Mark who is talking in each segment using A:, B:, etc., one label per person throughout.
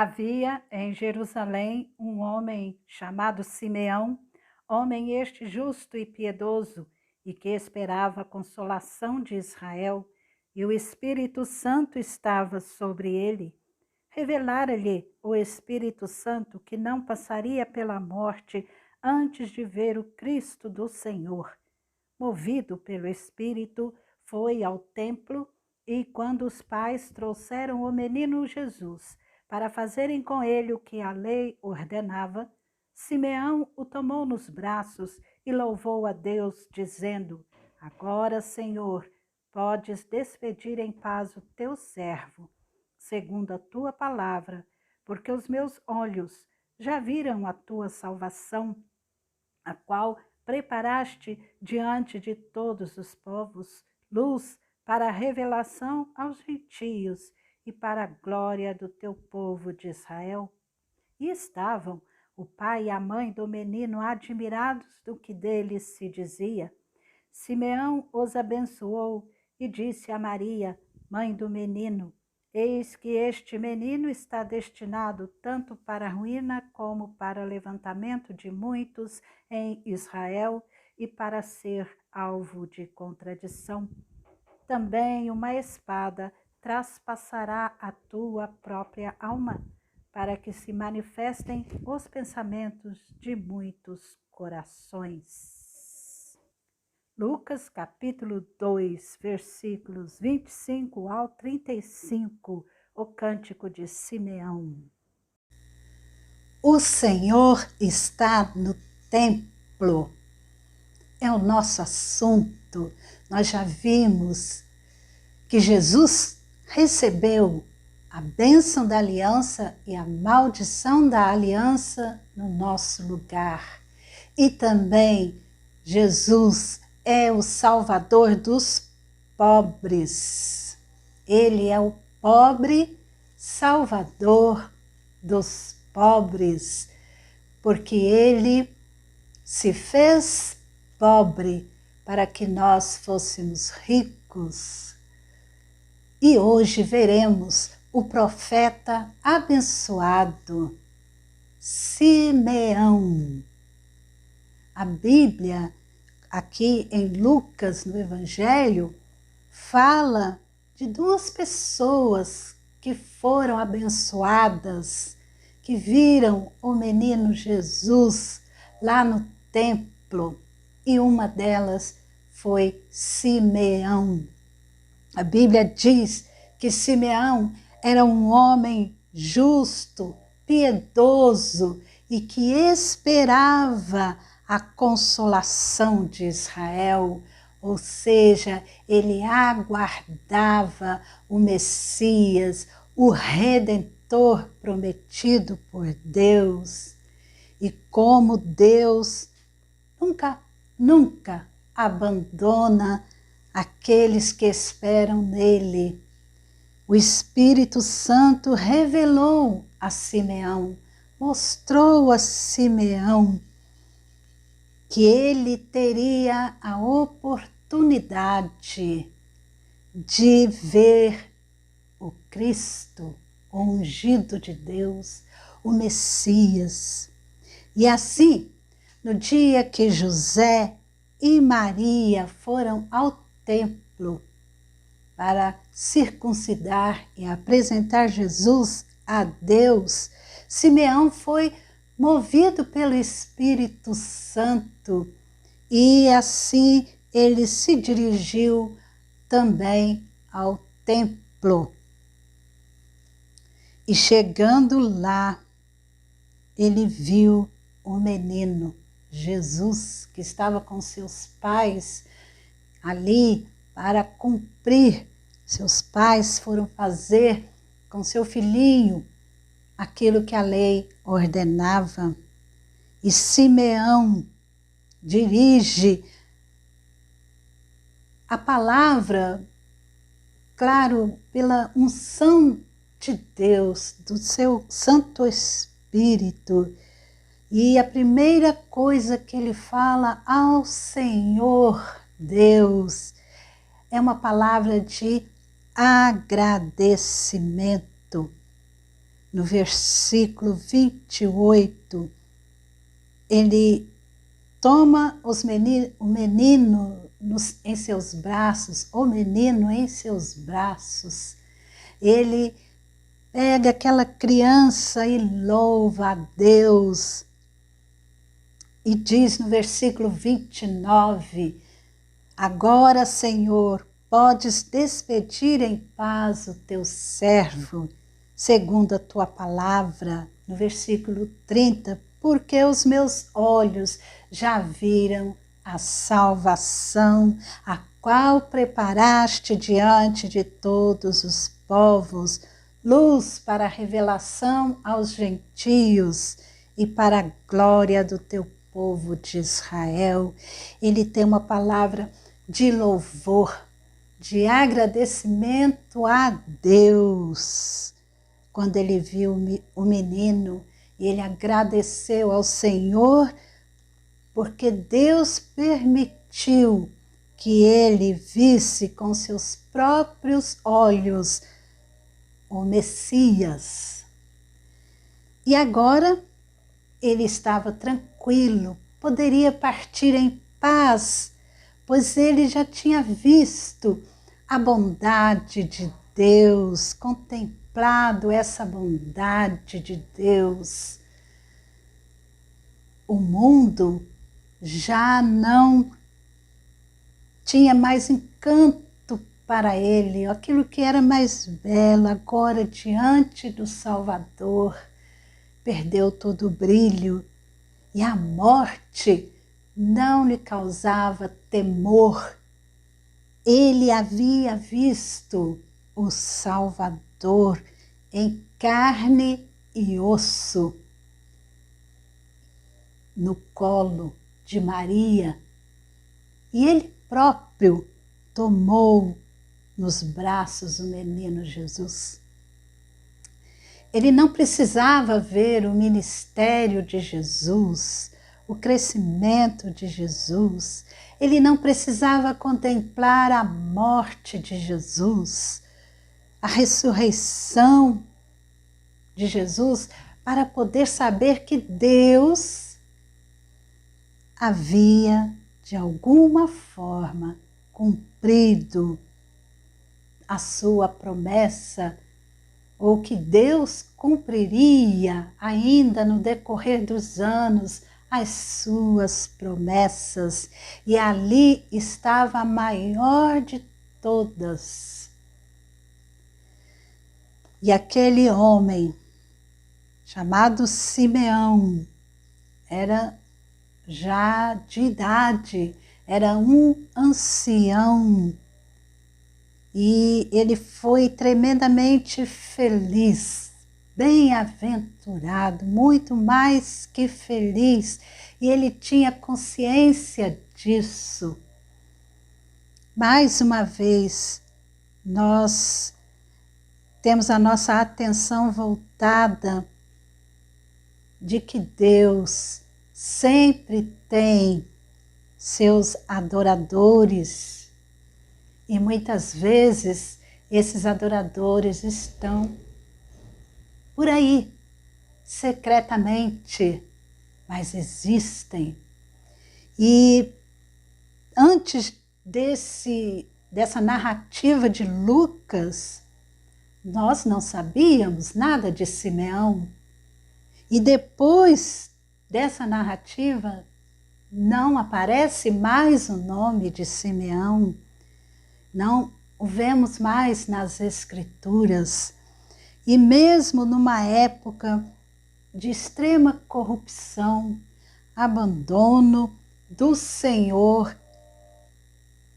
A: Havia em Jerusalém um homem chamado Simeão, homem este justo e piedoso, e que esperava a consolação de Israel, e o Espírito Santo estava sobre ele. Revelara-lhe o Espírito Santo que não passaria pela morte antes de ver o Cristo do Senhor. Movido pelo Espírito, foi ao templo e, quando os pais trouxeram o menino Jesus para fazerem com ele o que a lei ordenava, Simeão o tomou nos braços e louvou a Deus, dizendo: Agora, Senhor, podes despedir em paz o teu servo, segundo a tua palavra, porque os meus olhos já viram a tua salvação, a qual preparaste diante de todos os povos, luz para a revelação aos gentios e para a glória do teu povo de Israel. E estavam o pai e a mãe do menino admirados do que dele se dizia. Simeão os abençoou e disse a Maria, mãe do menino: Eis que este menino está destinado tanto para a ruína como para o levantamento de muitos em Israel e para ser alvo de contradição. Também uma espada traspassará a tua própria alma, para que se manifestem os pensamentos de muitos corações. Lucas capítulo 2, versículos 25 ao 35, o cântico de Simeão. O Senhor está no templo. É o nosso assunto. Nós já vimos que Jesus recebeu a bênção da aliança e a maldição da aliança no nosso lugar. E também Jesus é o Salvador dos pobres. Ele é o pobre Salvador dos pobres, porque ele se fez pobre para que nós fôssemos ricos. E hoje veremos o profeta abençoado, Simeão. A Bíblia, aqui em Lucas, no Evangelho, fala de duas pessoas que foram abençoadas, que viram o menino Jesus lá no templo, e uma delas foi Simeão. A Bíblia diz que Simeão era um homem justo, piedoso e que esperava a consolação de Israel, ou seja, ele aguardava o Messias, o Redentor prometido por Deus. E como Deus nunca abandona aqueles que esperam nele. O Espírito Santo revelou a Simeão, mostrou a Simeão que ele teria a oportunidade de ver o Cristo, o ungido de Deus, o Messias. E assim, no dia que José e Maria foram ao templo para circuncidar e apresentar Jesus a Deus, Simeão foi movido pelo Espírito Santo e assim ele se dirigiu também ao templo. E chegando lá, ele viu o menino Jesus, que estava com seus pais ali para cumprir. Seus pais foram fazer com seu filhinho aquilo que a lei ordenava. E Simeão dirige a palavra, claro, pela unção de Deus, do seu Santo Espírito. E a primeira coisa que ele fala ao Senhor Deus é uma palavra de agradecimento. no versículo 28, ele toma o menino em seus braços, o menino em seus braços. Ele pega aquela criança e louva a Deus. E diz no versículo 29, agora, Senhor, podes despedir em paz o teu servo, segundo a tua palavra. No versículo 30, porque os meus olhos já viram a salvação, a qual preparaste diante de todos os povos, luz para a revelação aos gentios e para a glória do teu povo de Israel. Ele tem uma palavra de louvor, de agradecimento a Deus. Quando ele viu o menino, ele agradeceu ao Senhor, porque Deus permitiu que ele visse com seus próprios olhos o Messias. E agora ele estava tranquilo, poderia partir em paz, pois ele já tinha visto a bondade de Deus, contemplado essa bondade de Deus. O mundo já não tinha mais encanto para ele, aquilo que era mais belo, agora diante do Salvador, perdeu todo o brilho, e a morte não lhe causava temor. Ele havia visto o Salvador em carne e osso, no colo de Maria, e ele próprio tomou nos braços o menino Jesus. Ele não precisava ver o ministério de Jesus, o crescimento de Jesus. Ele não precisava contemplar a morte de Jesus, a ressurreição de Jesus, para poder saber que Deus havia, de alguma forma, cumprido a sua promessa, ou que Deus cumpriria ainda no decorrer dos anos as suas promessas. E ali estava a maior de todas. E aquele homem, chamado Simeão, era já de idade, era um ancião. E ele foi tremendamente feliz, bem-aventurado, muito mais que feliz. E ele tinha consciência disso. Mais uma vez, nós temos a nossa atenção voltada de que Deus sempre tem seus adoradores. E muitas vezes esses adoradores estão por aí, secretamente, mas existem. E antes dessa narrativa de Lucas, nós não sabíamos nada de Simeão. E depois dessa narrativa, não aparece mais o nome de Simeão. Não o vemos mais nas Escrituras. E mesmo numa época de extrema corrupção, abandono do Senhor,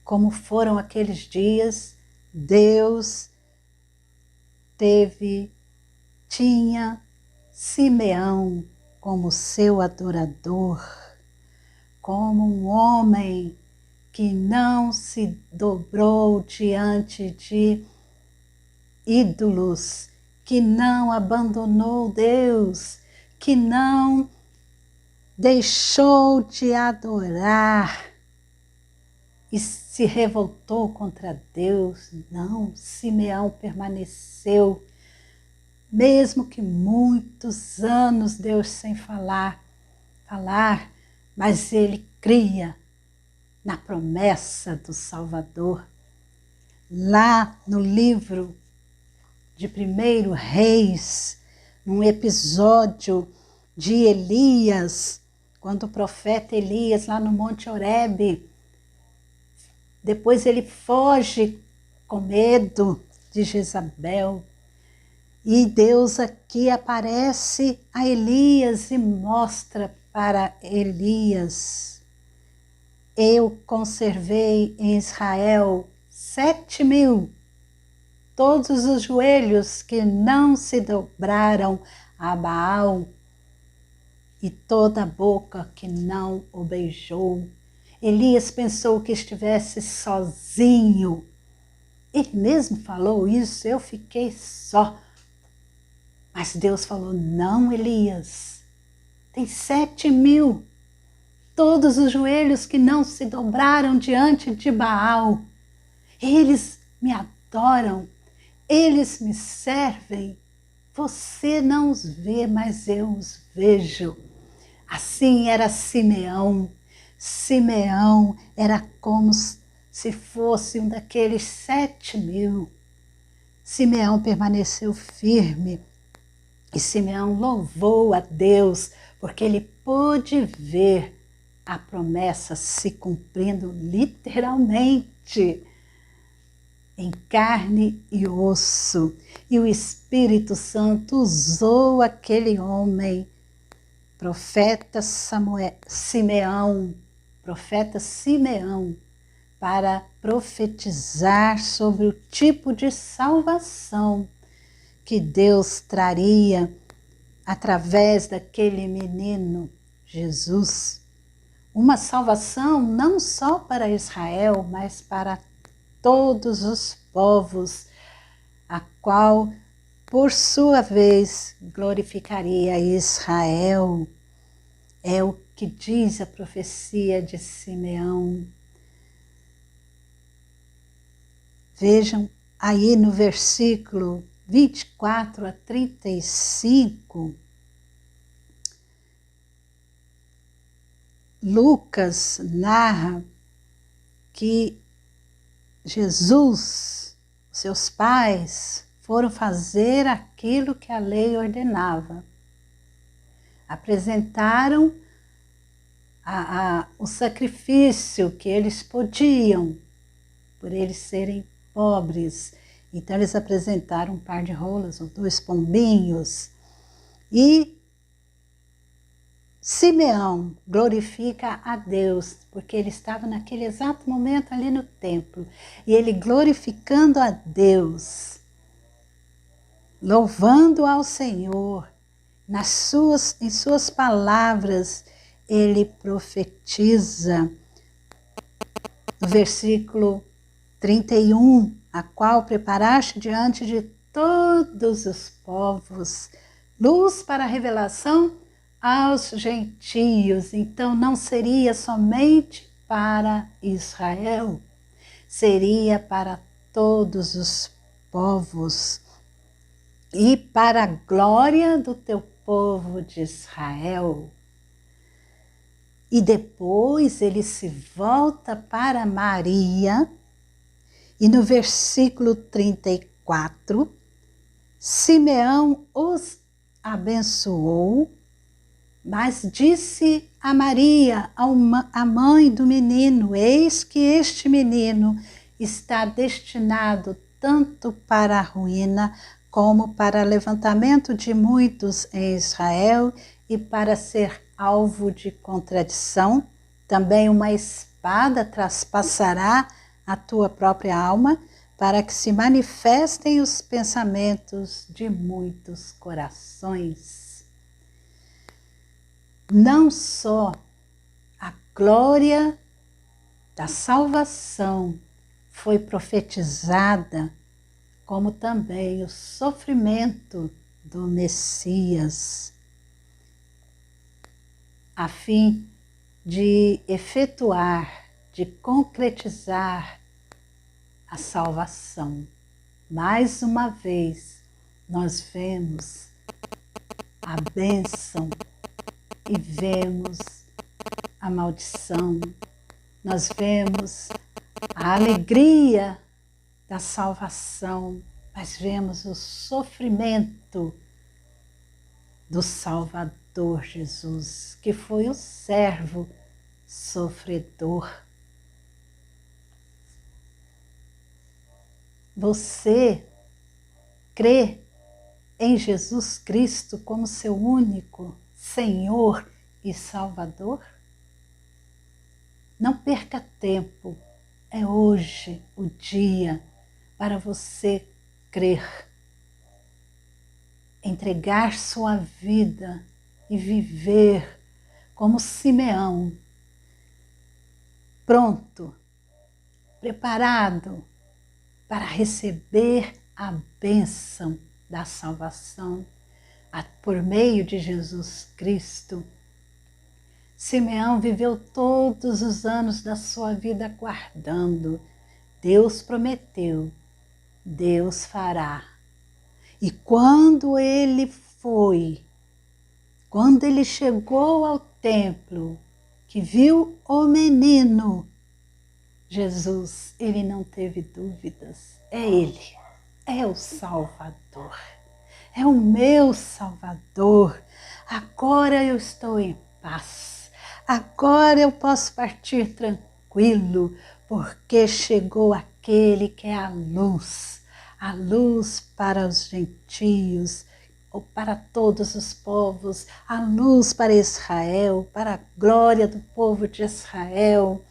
A: como foram aqueles dias, Deus tinha Simeão como seu adorador, como um homem que não se dobrou diante de ídolos, que não abandonou Deus, que não deixou de adorar e se revoltou contra Deus. Não, Simeão permaneceu mesmo que muitos anos Deus sem falar, mas ele cria na promessa do Salvador. Lá no livro de 1 Reis, num episódio de Elias, quando o profeta Elias, lá no Monte Horebe, depois ele foge com medo de Jezabel, e Deus aqui aparece a Elias e mostra para Elias: eu conservei em Israel 7.000, todos os joelhos que não se dobraram a Baal e toda a boca que não o beijou. Elias pensou que estivesse sozinho. Ele mesmo falou isso, eu fiquei só. Mas Deus falou: não, Elias, tem 7.000, todos os joelhos que não se dobraram diante de Baal. Eles me adoram, eles me servem. Você não os vê, mas eu os vejo. Assim era Simeão. Simeão era como se fosse um daqueles 7.000. Simeão permaneceu firme e Simeão louvou a Deus porque ele pôde ver a promessa se cumprindo literalmente em carne e osso. E o Espírito Santo usou aquele homem, profeta Simeão, para profetizar sobre o tipo de salvação que Deus traria através daquele menino Jesus. Uma salvação não só para Israel, mas para todos os povos, a qual, por sua vez, glorificaria Israel. É o que diz a profecia de Simeão. Vejam aí no versículo 24 a 35, Lucas narra que Jesus, seus pais, foram fazer aquilo que a lei ordenava. Apresentaram o sacrifício que eles podiam, por eles serem pobres. Então eles apresentaram um par de rolas ou 2 pombinhos. E Simeão glorifica a Deus, porque ele estava naquele exato momento ali no templo. E ele glorificando a Deus, louvando ao Senhor, em suas palavras, ele profetiza. No versículo 31, a qual preparaste diante de todos os povos, luz para a revelação aos gentios. Então não seria somente para Israel, seria para todos os povos e para a glória do teu povo de Israel. E depois ele se volta para Maria e no versículo 34, Simeão os abençoou, mas disse a Maria, a mãe do menino: eis que este menino está destinado tanto para a ruína como para levantamento de muitos em Israel e para ser alvo de contradição. Também uma espada traspassará a tua própria alma, para que se manifestem os pensamentos de muitos corações. Não só a glória da salvação foi profetizada, como também o sofrimento do Messias, a fim de efetuar, de concretizar a salvação. Mais uma vez, nós vemos a bênção e vemos a maldição. Nós vemos a alegria da salvação, mas vemos o sofrimento do Salvador Jesus, que foi o servo sofredor. Você crê em Jesus Cristo como seu único Senhor e Salvador? Não perca tempo, é hoje o dia para você crer, entregar sua vida e viver como Simeão, pronto, preparado para receber a bênção da salvação por meio de Jesus Cristo. Simeão viveu todos os anos da sua vida aguardando. Deus prometeu, Deus fará. E quando ele chegou ao templo, que viu o menino Jesus, ele não teve dúvidas. É ele, é o Salvador, é o meu Salvador. Agora eu estou em paz, agora eu posso partir tranquilo, porque chegou aquele que é a luz para os gentios, ou para todos os povos, a luz para Israel, para a glória do povo de Israel.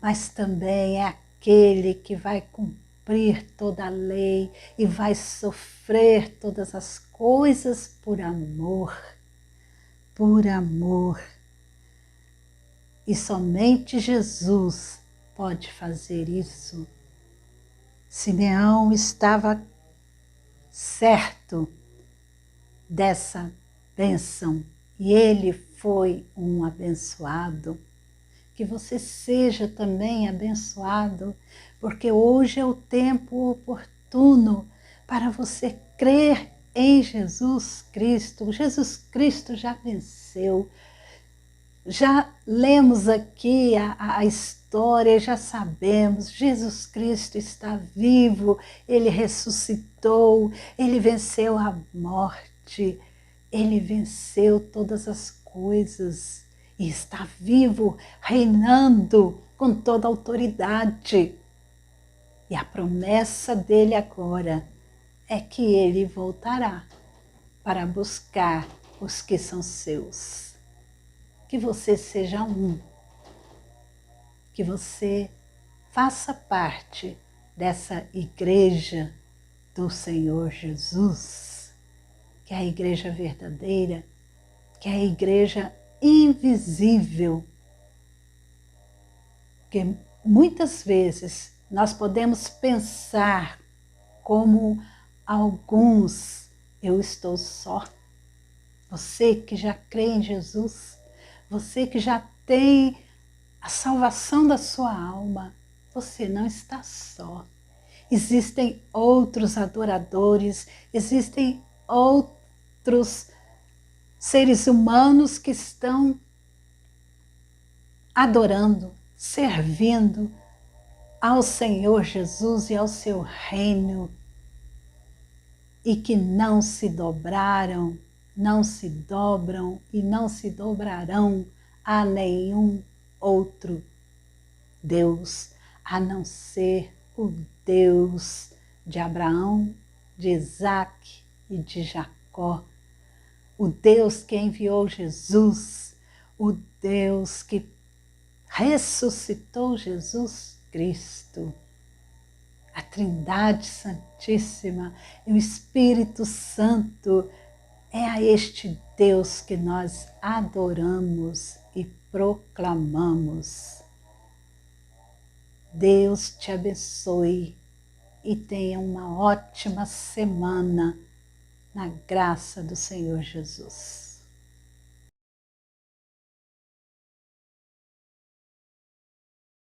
A: Mas também é aquele que vai cumprir toda a lei e vai sofrer todas as coisas por amor. Por amor. E somente Jesus pode fazer isso. Simeão estava certo dessa bênção e ele foi um abençoado. Que você seja também abençoado, porque hoje é o tempo oportuno para você crer em Jesus Cristo. Jesus Cristo já venceu. Já lemos aqui a história, já sabemos, Jesus Cristo está vivo, ele ressuscitou, ele venceu a morte, ele venceu todas as coisas e está vivo, reinando com toda a autoridade. E a promessa dele agora é que ele voltará para buscar os que são seus. Que você seja um, que você faça parte dessa igreja do Senhor Jesus, que é a igreja verdadeira, que é a igreja invisível, que muitas vezes nós podemos pensar como alguns, eu estou só. Você que já crê em Jesus, você que já tem a salvação da sua alma, você não está só. Existem outros adoradores, existem outros seres humanos que estão adorando, servindo ao Senhor Jesus e ao seu reino e que não se dobraram, não se dobram e não se dobrarão a nenhum outro Deus, a não ser o Deus de Abraão, de Isaac e de Jacó, o Deus que enviou Jesus, o Deus que ressuscitou Jesus Cristo. A Trindade Santíssima e o Espírito Santo, é a este Deus que nós adoramos e proclamamos. Deus te abençoe e tenha uma ótima semana na graça do Senhor Jesus.